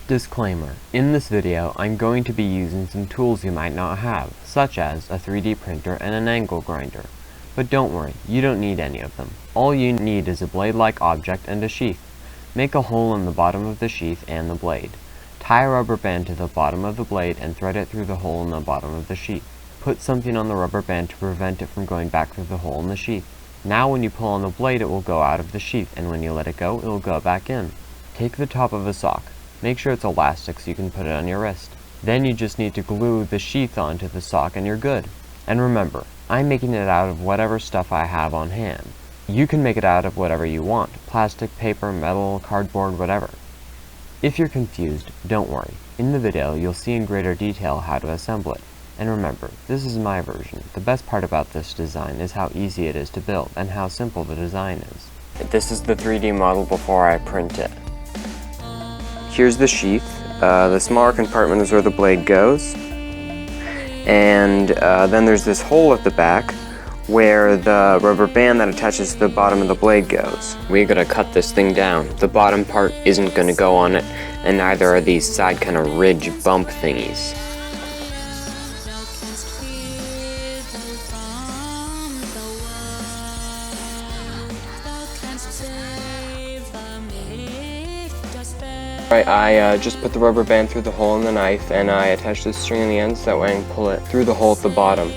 Disclaimer: in this video, I'm going to be using some tools you might not have, such as a 3D printer and an angle grinder. But don't worry, you don't need any of them. All you need is a blade-like object and a sheath. Make a hole in the bottom of the sheath and the blade. Tie a rubber band to the bottom of the blade and thread it through the hole in the bottom of the sheath. Put something on the rubber band to prevent it from going back through the hole in the sheath. Now when you pull on the blade, it will go out of the sheath, and when you let it go, it will go back in. Take the top of a sock. Make sure it's elastic so you can put it on your wrist. Then you just need to glue the sheath onto the sock and you're good. And remember, I'm making it out of whatever stuff I have on hand. You can make it out of whatever you want: plastic, paper, metal, cardboard, whatever. If you're confused, don't worry. In the video, you'll see in greater detail how to assemble it. And remember, this is my version. The best part about this design is how easy it is to build and how simple the design is. This is the 3D model before I print it. Here's the sheath. The smaller compartment is where the blade goes. And then there's this hole at the back where the rubber band that attaches to the bottom of the blade goes. We're gonna cut this thing down. The bottom part isn't gonna go on it, and neither are these side kind of ridge bump thingies. Right, I just put the rubber band through the hole in the knife, and I attach the string on the end so that way I can pull it through the hole at the bottom.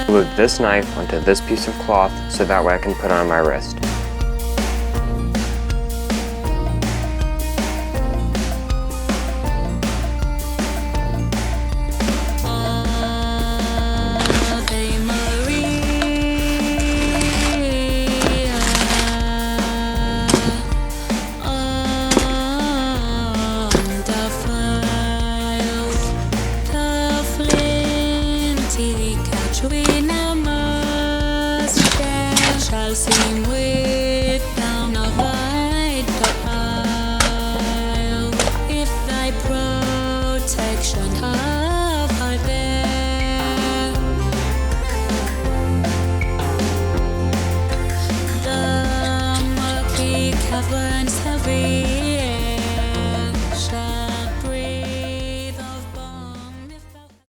Glue this knife onto this piece of cloth so that way I can put it on my wrist. See